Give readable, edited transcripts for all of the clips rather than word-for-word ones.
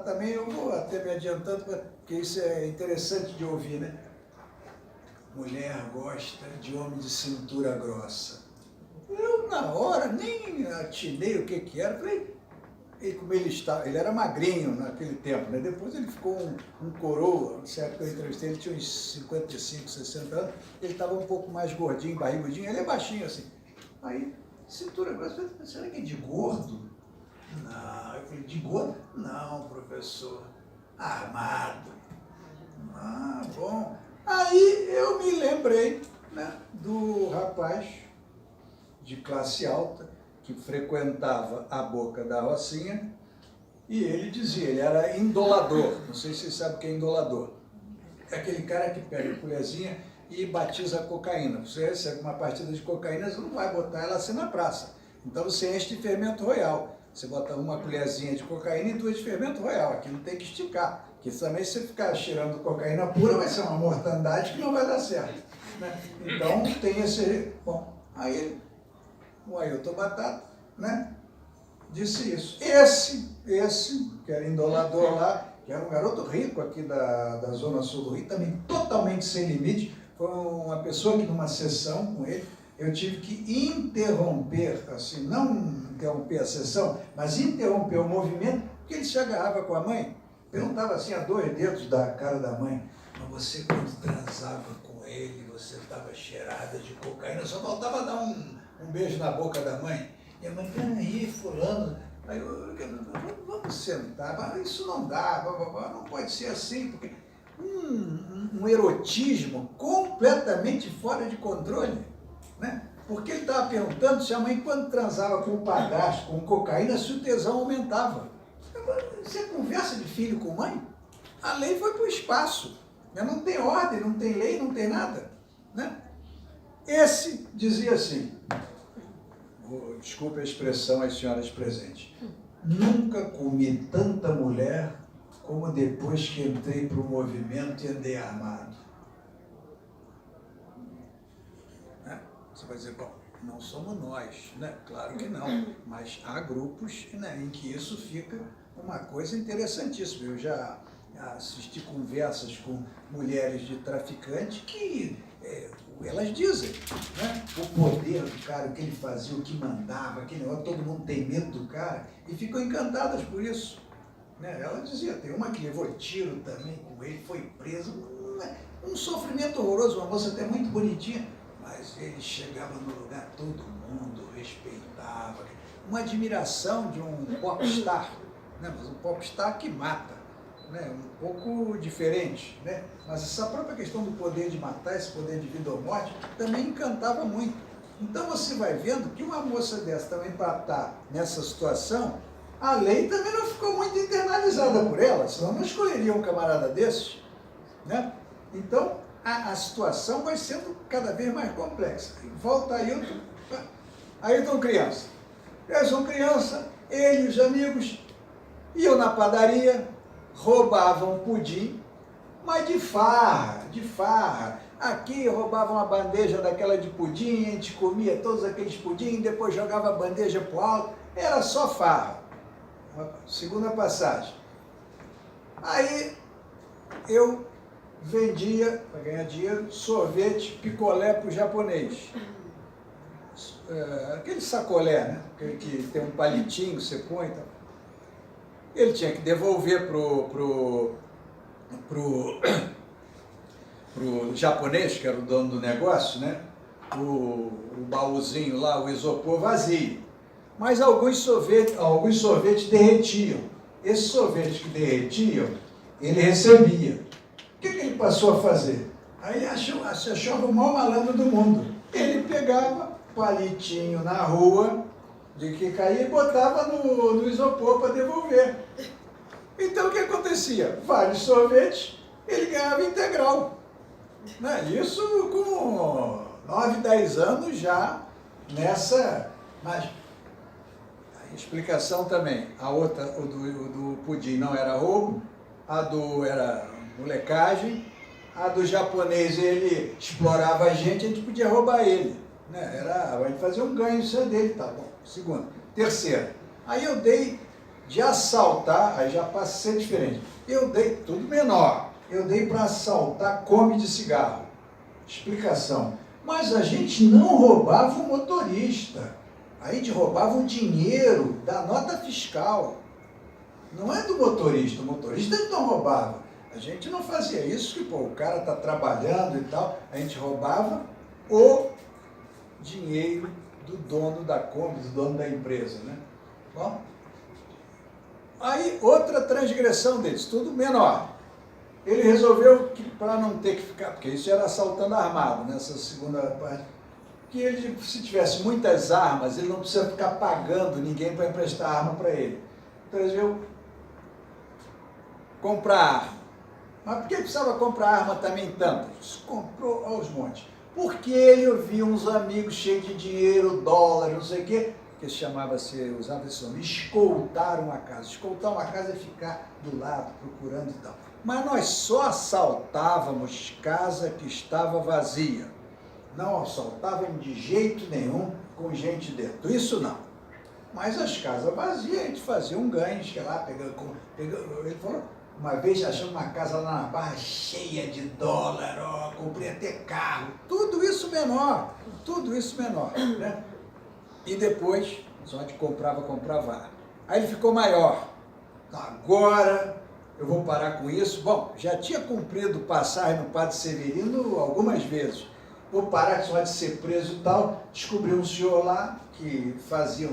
Também eu vou até me adiantando, porque isso é interessante de ouvir, né? Mulher gosta de homem de cintura grossa. Eu, na hora, nem atinei o que era. Falei, e como ele era magrinho naquele tempo, né? Depois ele ficou um coroa, na certa que eu entrevistei, ele tinha uns 55, 60 anos, ele estava um pouco mais gordinho, barrigudinho, ele é baixinho assim. Aí, cintura grossa, eu falei, será que é de gordo? Não, eu falei, de gordo? Não, professor, armado. Ah, bom. Aí eu me lembrei, né, do rapaz de classe alta que frequentava a Boca da Rocinha e ele dizia, ele era indolador. Não sei se vocês sabem o que é indolador. É aquele cara que pega a colherzinha e batiza a cocaína. Você recebe uma partida de cocaína, você não vai botar ela assim na praça. Então você enche de fermento royal. Você bota uma colherzinha de cocaína e 2 de fermento royal. Aqui não tem que esticar. Porque também se você ficar cheirando cocaína pura, vai ser uma mortandade que não vai dar certo. Né? Então tem esse... Bom, aí o Ailton Batata, né, disse isso. Esse, que era indolador lá, que era um garoto rico aqui da Zona Sul do Rio, também totalmente sem limite, foi uma pessoa que numa sessão com ele, eu tive que interromper, assim, não interromper a sessão, mas interromper o movimento, porque ele se agarrava com a mãe, perguntava assim a 2 dedos da cara da mãe, mas você quando transava com ele, você estava cheirada de cocaína, só faltava dar um beijo na boca da mãe. E a mãe, peraí, fulano, aí vamos sentar, isso não dá, não pode ser assim, porque um erotismo completamente fora de controle, né? Porque ele estava perguntando se a mãe, quando transava com o padrasto, com cocaína, se o tesão aumentava. Você conversa de filho com mãe? A lei foi para o espaço, não tem ordem, não tem lei, não tem nada, né? Esse dizia assim, desculpe a expressão às senhoras presentes, nunca comi tanta mulher como depois que entrei para o movimento e andei armado. Né? Você vai dizer, bom, não somos nós, né? Claro que não, mas há grupos, né, em que isso fica uma coisa interessantíssima. Eu já assisti conversas com mulheres de traficante que elas dizem, né, o poder do cara, o que ele fazia, o que mandava, aquele negócio, todo mundo tem medo do cara, e ficam encantadas por isso. Né? Ela dizia, tem uma que levou tiro também com ele, foi presa, um sofrimento horroroso, uma moça até muito bonitinha, mas ele chegava no lugar, todo mundo respeitava, uma admiração de um popstar, né? Mas um popstar que mata. Né, um pouco diferente, né? Mas essa própria questão do poder de matar, esse poder de vida ou morte, também encantava muito. Então você vai vendo que uma moça dessa também para estar nessa situação, a lei também não ficou muito internalizada por ela, senão não escolheria um camarada desses. Né? Então a situação vai sendo cada vez mais complexa. Volta Ailton criança. Ailton criança, ele e os amigos iam na padaria, roubavam pudim, mas de farra. Aqui roubavam uma bandeja daquela de pudim, a gente comia todos aqueles pudim, depois jogava a bandeja para o alto, era só farra. Segunda passagem. Aí eu vendia, para ganhar dinheiro, sorvete, picolé para o japonês. Aquele sacolé, né? Que tem um palitinho que você põe e tal. Ele tinha que devolver pro japonês, que era o dono do negócio, né? O baúzinho lá, o isopor vazio. Mas alguns sorvetes derretiam. Esses sorvetes que derretiam, ele recebia. O que ele passou a fazer? Aí ele achava o maior malandro do mundo. Ele pegava palitinho na rua, de que caía e botava no isopor para devolver. Então o que acontecia? Vários sorvetes, ele ganhava integral. Né? Isso com 9, 10 anos já nessa... Mas a explicação também, a outra, o do pudim não era roubo, a do era molecagem, a do japonês ele explorava a gente podia roubar ele. Né? A gente fazia um ganho isso dele, tá bom. Segunda. Terceira, aí eu dei de assaltar, aí já passa a ser diferente. Eu dei, tudo menor, eu dei para assaltar come de cigarro. Explicação. Mas a gente não roubava o motorista. A gente roubava o dinheiro da nota fiscal. Não é do motorista. O motorista não roubava. A gente não fazia isso, que pô, o cara está trabalhando e tal. A gente roubava o dinheiro do dono da Kombi, do dono da empresa, né? Bom, aí outra transgressão deles, tudo menor. Ele resolveu que, para não ter que ficar, porque isso era assaltando armado, nessa segunda parte, que ele, se tivesse muitas armas, ele não precisa ficar pagando ninguém para emprestar arma para ele. Então ele resolveu comprar arma. Mas por que precisava comprar arma também tantas? Comprou aos montes. Porque ele ouvia uns amigos cheios de dinheiro, dólar, não sei o quê, que chamava-se, usava esse nome, escoltar uma casa. Escoltar uma casa é ficar do lado, procurando e tal. Mas nós só assaltávamos casa que estava vazia. Não assaltávamos de jeito nenhum com gente dentro. Isso não. Mas as casas vazias, a gente fazia um ganho, sei lá, pegando, ele falou, uma vez achamos uma casa lá na Barra cheia de dólar, ó, comprei até carro. Tudo isso menor, né? E depois, só de comprava. Aí ele ficou maior. Agora eu vou parar com isso. Bom, já tinha cumprido passagem no Padre Severino algumas vezes. Vou parar só de ser preso e tal. Descobri um senhor lá que fazia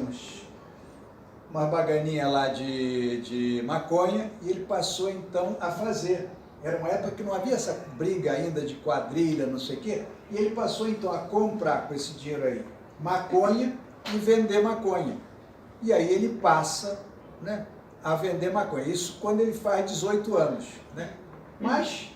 uma baganinha lá de maconha e ele passou então a fazer. Era uma época que não havia essa briga ainda de quadrilha, não sei o quê. E ele passou então a comprar com esse dinheiro aí maconha e vender maconha. E aí ele passa, né, a vender maconha. Isso quando ele faz 18 anos, né? Mas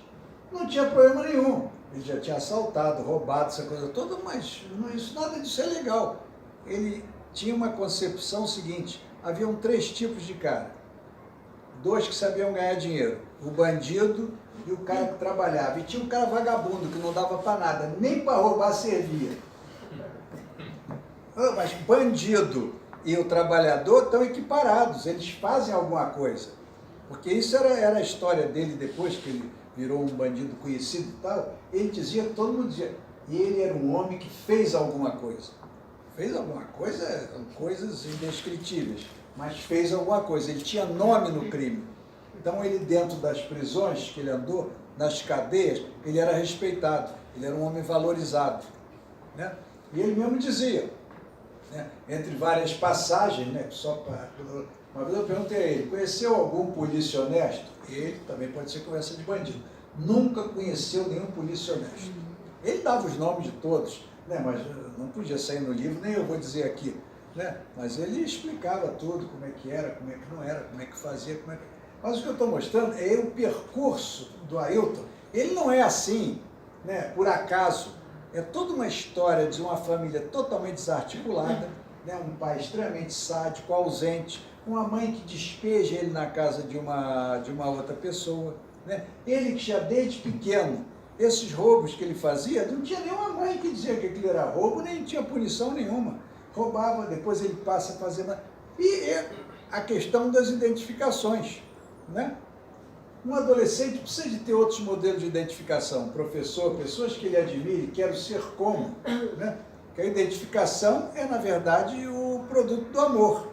não tinha problema nenhum. Ele já tinha assaltado, roubado, essa coisa toda, mas isso, nada disso é legal. Ele tinha uma concepção seguinte, haviam 3 tipos de cara. 2 que sabiam ganhar dinheiro, o bandido e o cara que trabalhava. E tinha um cara vagabundo que não dava para nada, nem para roubar servia. Mas bandido e o trabalhador estão equiparados, eles fazem alguma coisa. Porque isso era a história dele depois que ele virou um bandido conhecido e tal. Ele dizia, todo mundo dizia, e ele era um homem que fez alguma coisa. Fez alguma coisa, coisas indescritíveis, mas fez alguma coisa. Ele tinha nome no crime. Então ele dentro das prisões que ele andou, nas cadeias, ele era respeitado, ele era um homem valorizado, né? E ele mesmo dizia, né, entre várias passagens, né, só para... Uma vez eu perguntei a ele, conheceu algum polícia honesto? Ele também pode ser conversa de bandido. Nunca conheceu nenhum polícia honesto. Ele dava os nomes de todos, né, mas não podia sair no livro, nem eu vou dizer aqui, né? Mas ele explicava tudo, como é que era, como é que não era, como é que fazia, como é que... Mas o que eu estou mostrando é o percurso do Ailton. Ele não é assim, né, por acaso. É toda uma história de uma família totalmente desarticulada, né, um pai extremamente sádico, ausente, uma mãe que despeja ele na casa de uma outra pessoa, né? Ele que já desde pequeno, esses roubos que ele fazia, não tinha nenhuma mãe que dizia que aquilo era roubo, nem tinha punição nenhuma. Roubava, depois ele passa a fazer... E a questão das identificações, né? Um adolescente precisa de ter outros modelos de identificação, professor, pessoas que ele admire, quero ser como, né? Que a identificação é, na verdade, o produto do amor.